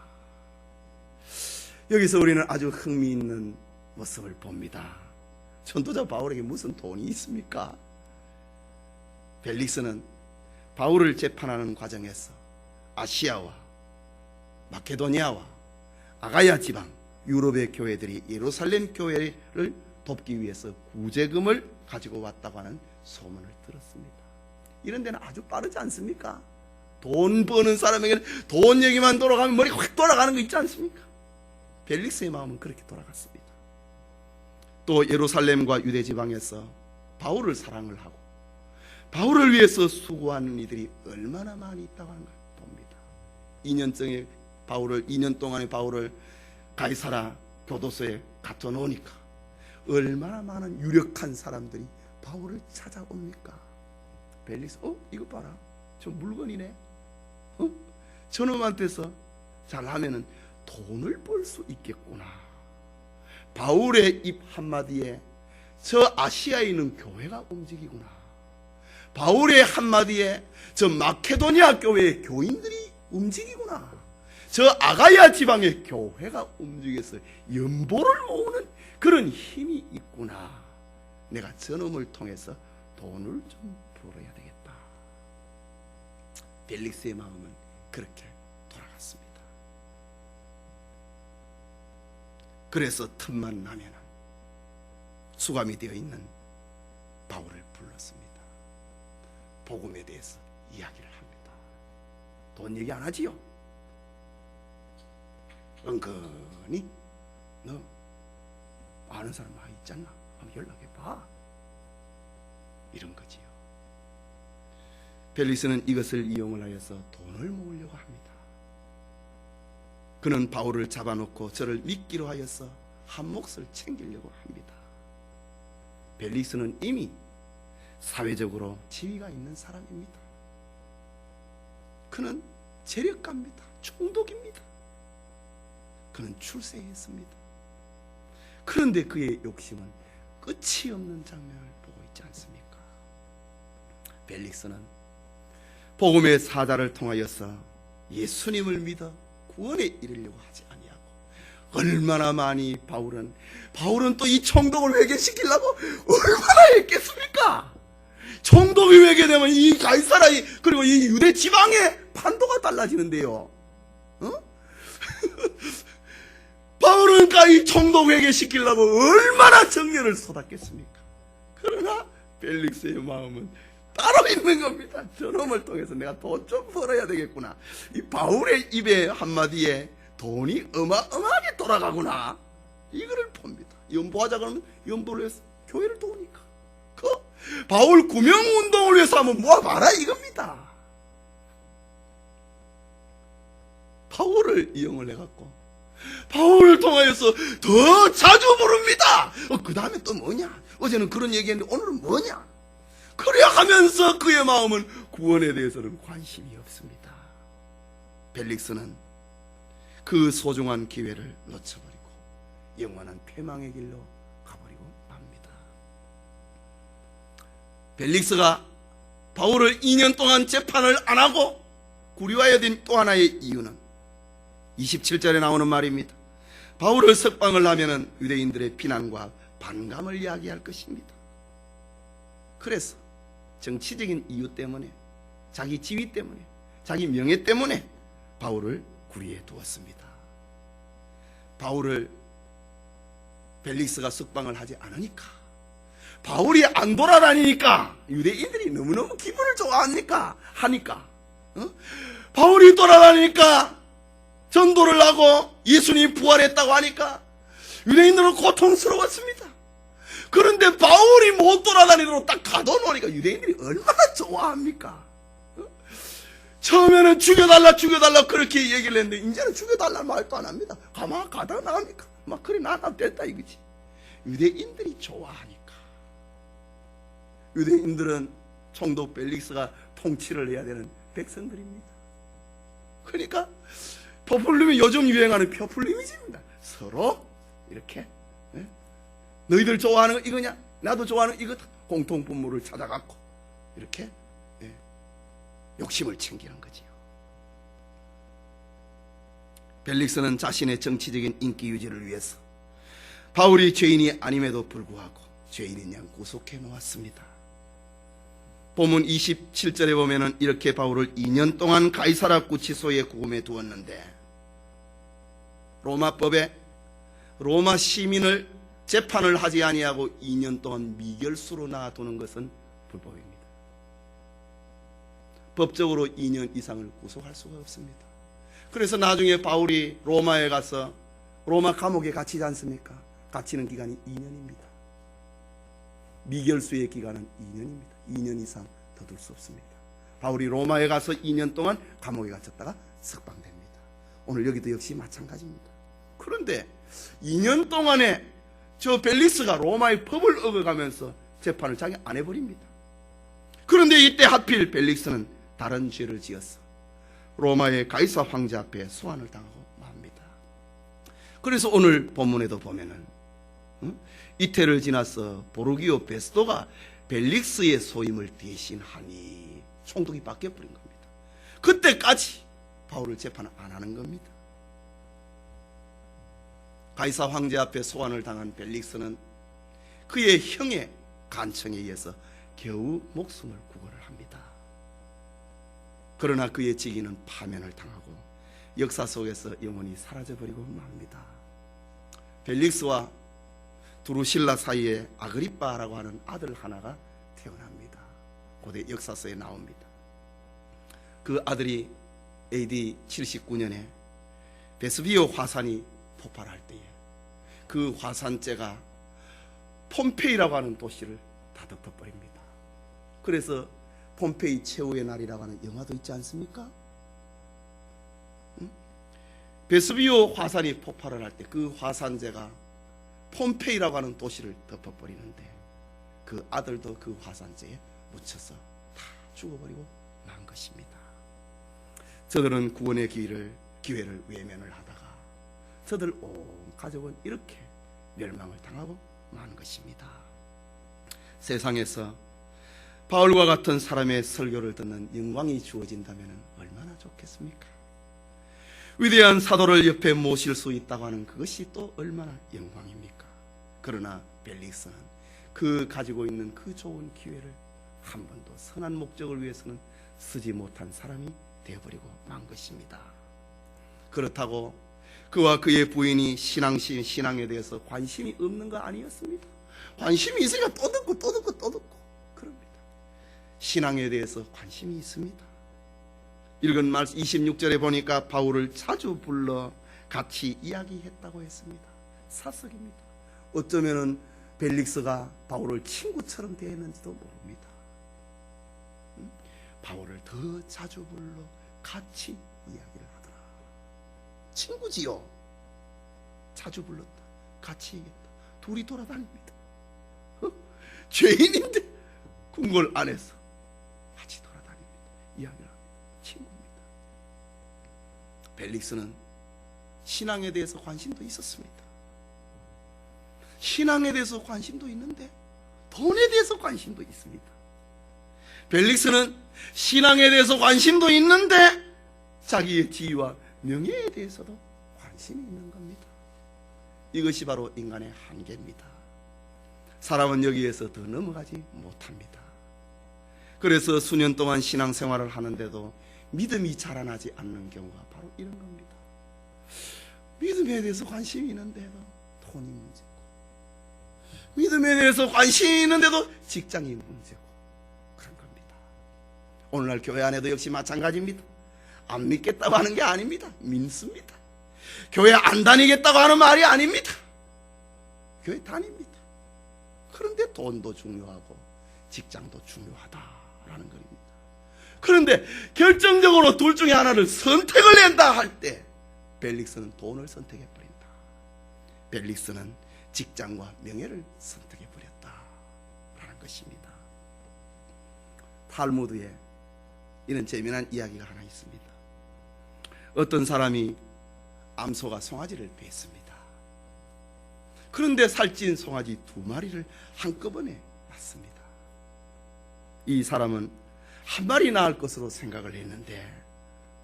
여기서 우리는 아주 흥미있는 모습을 봅니다. 전도자 바울에게 무슨 돈이 있습니까? 벨릭스는 바울을 재판하는 과정에서 아시아와 마케도니아와 아가야 지방 유럽의 교회들이 예루살렘 교회를 돕기 위해서 구제금을 가지고 왔다고 하는 소문을 들었습니다. 이런 데는 아주 빠르지 않습니까? 돈 버는 사람에게는 돈 얘기만 돌아가면 머리 확 돌아가는 거 있지 않습니까? 벨릭스의 마음은 그렇게 돌아갔습니다. 또 예루살렘과 유대 지방에서 바울을 사랑을 하고 바울을 위해서 수고하는 이들이 얼마나 많이 있다고 하는 걸 봅니다. 2년 동안에 바울을 가이사라 교도소에 갖다 놓으니까 얼마나 많은 유력한 사람들이 바울을 찾아옵니까? 벨릭스, 이거 봐라. 저 물건이네. 저놈한테서 잘하면은 돈을 벌 수 있겠구나. 바울의 입 한마디에 저 아시아에 있는 교회가 움직이구나. 바울의 한마디에 저 마케도니아 교회의 교인들이 움직이구나. 저 아가야 지방의 교회가 움직여서 연보를 모으는 그런 힘이 있구나. 내가 저놈을 통해서 돈을 좀 벌어야 되겠다. 벨릭스의 마음은 그렇게 돌아갔습니다. 그래서 틈만 나면 수감이 되어 있는 바울을 불렀습니다. 복음에 대해서 이야기를 합니다. 돈 얘기 안 하지요? 은근히 너 아는 사람 많이 있잖아. 한번 연락해봐. 이런 거지요. 벨릭스는 이것을 이용을 하여서 돈을 모으려고 합니다. 그는 바울을 잡아놓고 저를 믿기로 하여서 한 몫을 챙기려고 합니다. 벨릭스는 이미 사회적으로 지위가 있는 사람입니다. 그는 재력가입니다. 총독입니다. 그는 출세했습니다. 그런데 그의 욕심은 끝이 없는 장면을 보고 있지 않습니까? 벨릭스는 복음의 사자를 통하여서 예수님을 믿어 구원에 이르려고 하지 아니하고 얼마나 많이 바울은 또 이 총독을 회개시키려고 얼마나 했겠습니까? 총독이 회개되면 이 가이사라 그리고 이 유대 지방의 판도가 달라지는데요. 바울은 가히 총독 회개시키려고 얼마나 정열을 쏟았겠습니까? 그러나 벨릭스의 마음은 따로 있는 겁니다. 저놈을 통해서 내가 돈 좀 벌어야 되겠구나. 이 바울의 입에 한마디에 돈이 어마어마하게 돌아가구나, 이거를 봅니다. 연보하자 그러면 연보를 위해서 교회를 도우니까, 그 바울 구명운동을 위해서 한번 모아봐라 이겁니다. 바울을 이용을 해갖고 바울을 통하여서 더 자주 부릅니다. 그 다음에 또 뭐냐, 어제는 그런 얘기했는데 오늘은 뭐냐, 그래야 하면서 그의 마음은 구원에 대해서는 관심이 없습니다. 벨릭스는 그 소중한 기회를 놓쳐버리고 영원한 패망의 길로 가버리고 맙니다. 벨릭스가 바울을 2년 동안 재판을 안 하고 구류하여야 된 또 하나의 이유는 27절에 나오는 말입니다. 바울을 석방을 하면은 유대인들의 비난과 반감을 이야기할 것입니다. 그래서 정치적인 이유 때문에, 자기 지위 때문에, 자기 명예 때문에 바울을 구리에 두었습니다. 바울을 벨릭스가 석방을 하지 않으니까, 바울이 안 돌아다니니까 유대인들이 너무너무 기분을 하니까 바울이 돌아다니니까, 전도를 하고 예수님 부활했다고 하니까 유대인들은 고통스러웠습니다. 그런데 바울이 못 돌아다니도록 딱 가둬놓으니까 유대인들이 얼마나 좋아합니까? 처음에는 죽여달라 그렇게 얘기를 했는데 이제는 죽여달라는 말도 안 합니다. 가만 가다 나오니까 막 그래 나나 됐다 이거지. 유대인들이 좋아하니까. 유대인들은 총독 벨릭스가 통치를 해야 되는 백성들입니다. 그러니까 포퓰리즘이 요즘 유행하는 포퓰리즘입니다. 서로 이렇게 너희들 좋아하는 거 이거냐, 나도 좋아하는 이거다, 공통 분모를 찾아갖고 이렇게 욕심을 챙기는 거지요. 벨릭스는 자신의 정치적인 인기 유지를 위해서 바울이 죄인이 아님에도 불구하고 죄인인 양 구속해 놓았습니다. 본문 27절에 보면은 이렇게 바울을 2년 동안 가이사라 구치소에 구금해 두었는데, 로마법에 로마 시민을 재판을 하지 아니하고 2년 동안 미결수로 놔두는 것은 불법입니다. 법적으로 2년 이상을 구속할 수가 없습니다. 그래서 나중에 바울이 로마에 가서 로마 감옥에 갇히지 않습니까? 갇히는 기간이 2년입니다. 미결수의 기간은 2년입니다. 2년 이상 더 둘 수 없습니다. 바울이 로마에 가서 2년 동안 감옥에 갇혔다가 석방됩니다. 오늘 여기도 역시 마찬가지입니다. 그런데 2년 동안에 저 벨릭스가 로마의 법을 어겨가면서 재판을 자기 안 해버립니다. 그런데 이때 하필 벨릭스는 다른 죄를 지었어 로마의 가이사 황제 앞에 소환을 당하고 맙니다. 그래서 오늘 본문에도 보면은 이태를 지나서 보르기오 베스도가 벨릭스의 소임을 대신하니 총독이 바뀌어버린 겁니다. 그때까지 바울을 재판 안 하는 겁니다. 가이사 황제 앞에 소환을 당한 벨릭스는 그의 형의 간청에 의해서 겨우 목숨을 구걸을 합니다. 그러나 그의 직위는 파면을 당하고 역사 속에서 영원히 사라져버리고 맙니다. 벨릭스와 두루실라 사이에 아그리빠라고 하는 아들 하나가 태어납니다. 고대 역사서에 나옵니다. 그 아들이 AD 79년에 베스비오 화산이 폭발할 때에 그 화산재가 폼페이라고 하는 도시를 다 덮어버립니다. 그래서 폼페이 최후의 날이라고 하는 영화도 있지 않습니까? 베스비오 화산이 폭발을 할 때 그 화산재가 폼페이라고 하는 도시를 덮어버리는데 그 아들도 그 화산재에 묻혀서 다 죽어버리고 만 것입니다. 저들은 구원의 기회를 외면을 하다가 저들 온 가족은 이렇게 멸망을 당하고 만 것입니다. 세상에서 바울과 같은 사람의 설교를 듣는 영광이 주어진다면 얼마나 좋겠습니까? 위대한 사도를 옆에 모실 수 있다고 하는 그것이 또 얼마나 영광입니까? 그러나 벨릭스는 그 가지고 있는 그 좋은 기회를 한 번도 선한 목적을 위해서는 쓰지 못한 사람이 되어버리고 만 것입니다. 그렇다고 그와 그의 부인이 신앙에 대해서 관심이 없는 거 아니었습니다. 관심이 있으니까 또 듣고 그럽니다. 신앙에 대해서 관심이 있습니다. 읽은 말씀 26절에 보니까 바울을 자주 불러 같이 이야기했다고 했습니다. 사석입니다. 어쩌면은 벨릭스가 바울을 친구처럼 대했는지도 모릅니다. 바울을 더 자주 불러 같이 이야기를 하더라. 친구지요. 자주 불렀다. 같이 얘기했다. 둘이 돌아다닙니다. 죄인인데 궁궐 안에서 같이 돌아다닙니다. 이야기를 합니다. 친구입니다. 벨릭스는 신앙에 대해서 관심도 있었습니다. 신앙에 대해서 관심도 있는데 돈에 대해서 관심도 있습니다. 벨릭스는 신앙에 대해서 관심도 있는데 자기의 지위와 명예에 대해서도 관심이 있는 겁니다. 이것이 바로 인간의 한계입니다. 사람은 여기에서 더 넘어가지 못합니다. 그래서 수년 동안 신앙생활을 하는데도 믿음이 자라나지 않는 경우가 바로 이런 겁니다. 믿음에 대해서 관심이 있는데도 돈이 문제고, 믿음에 대해서 관심이 있는데도 직장이 문제고 그런 겁니다. 오늘날 교회 안에도 역시 마찬가지입니다. 안 믿겠다고 하는 게 아닙니다. 믿습니다. 교회 안 다니겠다고 하는 말이 아닙니다. 교회 다닙니다. 그런데 돈도 중요하고 직장도 중요하다라는 겁니다. 그런데 결정적으로 둘 중에 하나를 선택을 낸다 할 때 벨릭스는 돈을 선택해버린다. 벨릭스는 직장과 명예를 선택해버렸다라는 것입니다. 탈무드에 이런 재미난 이야기가 하나 있습니다. 어떤 사람이 암소가 송아지를 뱄습니다. 그런데 살찐 송아지 2마리를 한꺼번에 낳습니다. 이 사람은 한 마리 낳을 것으로 생각을 했는데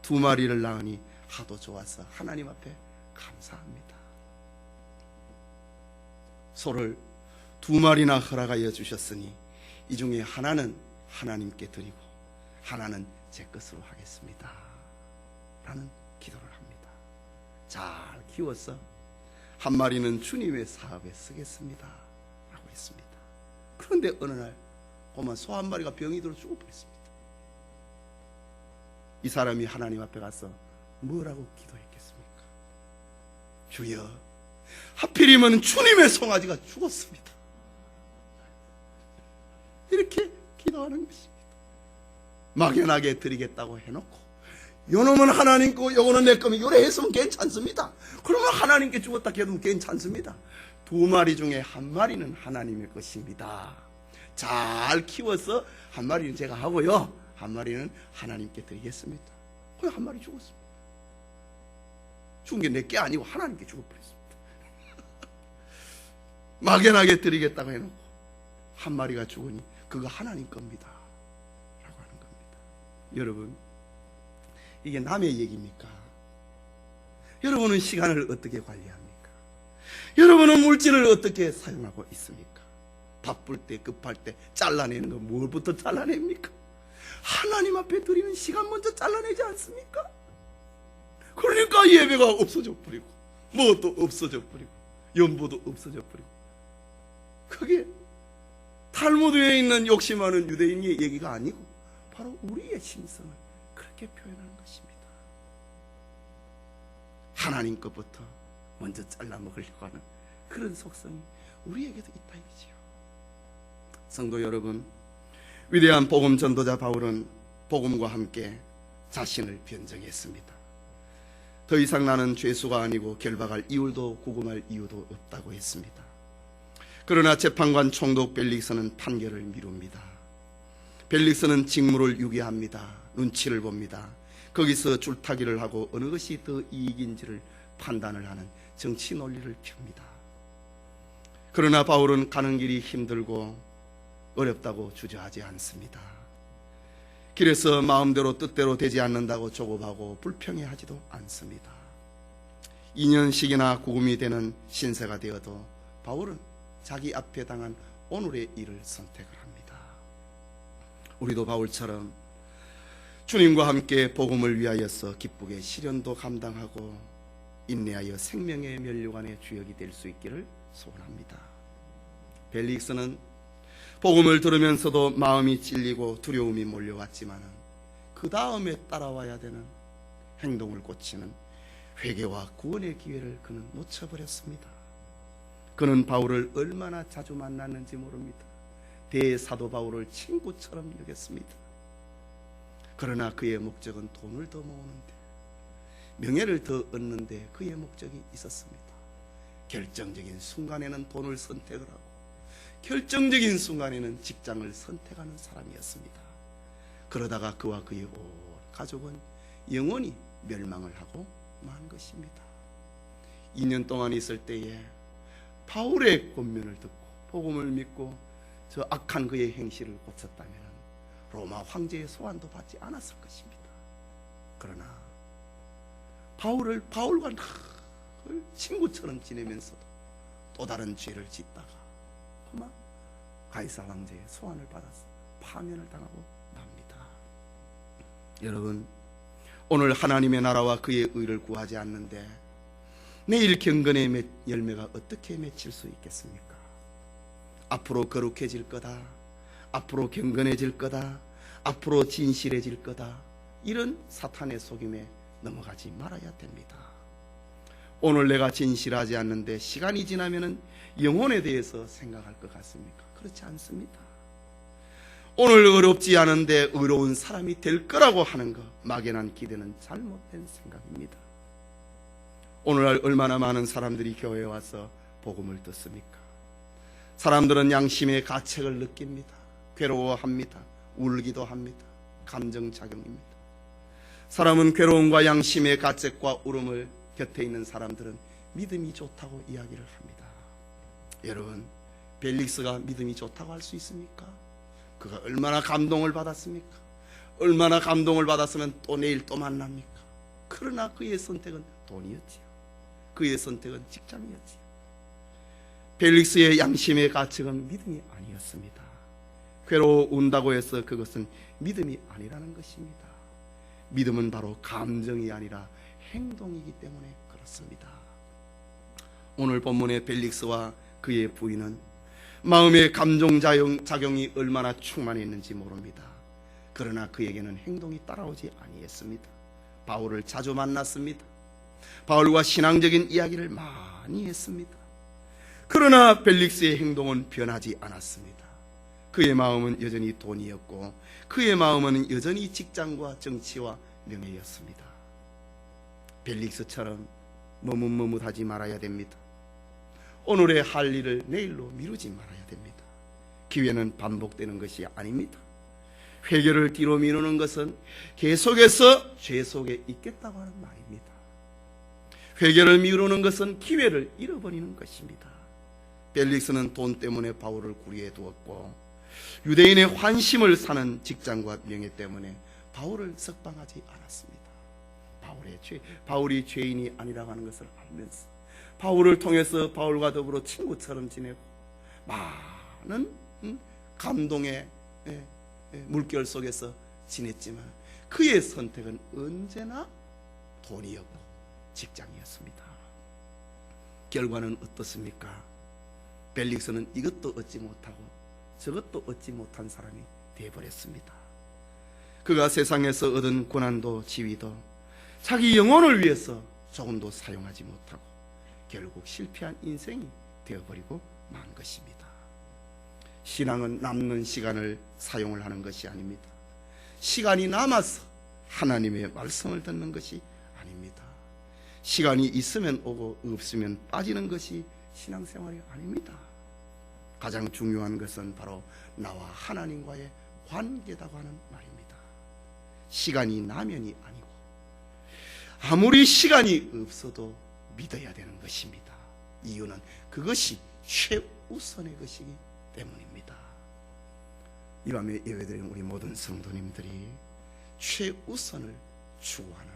2마리를 낳으니 하도 좋아서 하나님 앞에 감사합니다. 소를 2마리나 허락하여 주셨으니 이 중에 하나는 하나님께 드리고 하나는 제 것으로 하겠습니다 라는 기도를 합니다. 잘 키워서 한 마리는 주님의 사업에 쓰겠습니다 라고 했습니다. 그런데 어느 날 보면 소 한 마리가 병이 들어 죽어버렸습니다. 이 사람이 하나님 앞에 가서 뭐라고 기도했겠습니까? 주여, 하필이면 주님의 송아지가 죽었습니다. 이렇게 기도하는 것입니다. 막연하게 드리겠다고 해놓고 요놈은 하나님 거, 요거는 내 거면 요래 했으면 괜찮습니다. 그러면 하나님께 죽었다 해도 괜찮습니다. 2마리 중에 한 마리는 하나님의 것입니다. 잘 키워서 한 마리는 제가 하고요, 한 마리는 하나님께 드리겠습니다. 거의 한 마리 죽었습니다. 죽은 게 내 게 아니고 하나님께 죽어버렸습니다. 막연하게 드리겠다고 해놓고 한 마리가 죽으니 그거 하나님 겁니다 라고 하는 겁니다. 여러분, 이게 남의 얘기입니까? 여러분은 시간을 어떻게 관리합니까? 여러분은 물질을 어떻게 사용하고 있습니까? 바쁠 때, 급할 때 잘라내는 거 뭘부터 잘라냅니까? 하나님 앞에 드리는 시간 먼저 잘라내지 않습니까? 그러니까 예배가 없어져 버리고 뭐도 없어져 버리고 연보도 없어져 버리고. 그게 탈무드에 있는 욕심하는 유대인의 얘기가 아니고 바로 우리의 심성을 그렇게 표현하는 것입니다. 하나님 것부터 먼저 잘라 먹으려고 하는 그런 속성이 우리에게도 있다 이거지요. 성도 여러분, 위대한 복음 전도자 바울은 복음과 함께 자신을 변정했습니다. 더 이상 나는 죄수가 아니고 결박할 이유도 구금할 이유도 없다고 했습니다. 그러나 재판관 총독 벨릭스는 판결을 미룹니다. 벨릭스는 직무를 유기합니다. 눈치를 봅니다. 거기서 줄타기를 하고 어느 것이 더 이익인지를 판단을 하는 정치 논리를 펴니다. 그러나 바울은 가는 길이 힘들고 어렵다고 주저하지 않습니다. 길에서 마음대로 뜻대로 되지 않는다고 조급하고 불평해하지도 않습니다. 2년씩이나 구금이 되는 신세가 되어도 바울은 자기 앞에 당한 오늘의 일을 선택을 합니다. 우리도 바울처럼 주님과 함께 복음을 위하여서 기쁘게 시련도 감당하고 인내하여 생명의 면류관의 주역이 될 수 있기를 소원합니다. 벨릭스는 복음을 들으면서도 마음이 찔리고 두려움이 몰려왔지만 그 다음에 따라와야 되는 행동을 고치는 회개와 구원의 기회를 그는 놓쳐버렸습니다. 그는 바울을 얼마나 자주 만났는지 모릅니다. 대사도 바울을 친구처럼 여겼습니다. 그러나 그의 목적은 돈을 더 모으는데, 명예를 더 얻는데 그의 목적이 있었습니다. 결정적인 순간에는 돈을 선택을 하고 결정적인 순간에는 직장을 선택하는 사람이었습니다. 그러다가 그와 그의 온 가족은 영원히 멸망을 하고 만 것입니다. 2년 동안 있을 때에 바울의 권면을 듣고 복음을 믿고 저 악한 그의 행실을 고쳤다면 로마 황제의 소환도 받지 않았을 것입니다. 그러나 바울과 늘 친구처럼 지내면서도 또 다른 죄를 짓다가 그만 가이사 황제의 소환을 받아서 파면을 당하고 맙니다. 여러분, 오늘 하나님의 나라와 그의 의를 구하지 않는데 내일 경건의 열매가 어떻게 맺힐 수 있겠습니까? 앞으로 거룩해질 거다, 앞으로 경건해질 거다, 앞으로 진실해질 거다, 이런 사탄의 속임에 넘어가지 말아야 됩니다. 오늘 내가 진실하지 않는데 시간이 지나면 영혼에 대해서 생각할 것 같습니까? 그렇지 않습니다. 오늘 의롭지 않은데 의로운 사람이 될 거라고 하는 것, 막연한 기대는 잘못된 생각입니다. 오늘날 얼마나 많은 사람들이 교회에 와서 복음을 듣습니까? 사람들은 양심의 가책을 느낍니다. 괴로워합니다. 울기도 합니다. 감정작용입니다. 사람은 괴로움과 양심의 가책과 울음을 곁에 있는 사람들은 믿음이 좋다고 이야기를 합니다. 여러분, 벨릭스가 믿음이 좋다고 할 수 있습니까? 그가 얼마나 감동을 받았습니까? 얼마나 감동을 받았으면 또 내일 또 만납니까? 그러나 그의 선택은 돈이었지요. 그의 선택은 직장이었지요. 벨릭스의 양심의 가책은 믿음이 아니었습니다. 괴로워 운다고 해서 그것은 믿음이 아니라는 것입니다. 믿음은 바로 감정이 아니라 행동이기 때문에 그렇습니다. 오늘 본문의 벨릭스와 그의 부인은 마음의 감정작용이 얼마나 충만했는지 모릅니다. 그러나 그에게는 행동이 따라오지 아니했습니다. 바울을 자주 만났습니다. 바울과 신앙적인 이야기를 많이 했습니다. 그러나 벨릭스의 행동은 변하지 않았습니다. 그의 마음은 여전히 돈이었고 그의 마음은 여전히 직장과 정치와 명예였습니다. 벨릭스처럼 머뭇머뭇하지 말아야 됩니다. 오늘의 할 일을 내일로 미루지 말아야 됩니다. 기회는 반복되는 것이 아닙니다. 회개를 뒤로 미루는 것은 계속해서 죄 속에 있겠다고 하는 말입니다. 회개를 미루는 것은 기회를 잃어버리는 것입니다. 벨릭스는 돈 때문에 바울을 구리에 두었고 유대인의 환심을 사는 직장과 명예 때문에 바울을 석방하지 않았습니다. 바울이 죄인이 아니라고 하는 것을 알면서 바울을 통해서 바울과 더불어 친구처럼 지내고 많은 감동의 물결 속에서 지냈지만 그의 선택은 언제나 돈이었고 직장이었습니다. 결과는 어떻습니까? 벨릭스는 이것도 얻지 못하고 저것도 얻지 못한 사람이 되어버렸습니다. 그가 세상에서 얻은 고난도 지위도 자기 영혼을 위해서 조금도 사용하지 못하고 결국 실패한 인생이 되어버리고 만 것입니다. 신앙은 남는 시간을 사용을 하는 것이 아닙니다. 시간이 남아서 하나님의 말씀을 듣는 것이 아닙니다. 시간이 있으면 오고 없으면 빠지는 것이 신앙생활이 아닙니다. 가장 중요한 것은 바로 나와 하나님과의 관계다고 하는 말입니다. 시간이 나면이 아니고 아무리 시간이 없어도 믿어야 되는 것입니다. 이유는 그것이 최우선의 것이기 때문입니다. 이 밤에 예배드리는 우리 모든 성도님들이 최우선을 추구하는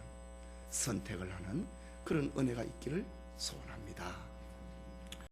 선택을 하는 그런 은혜가 있기를 소원합니다.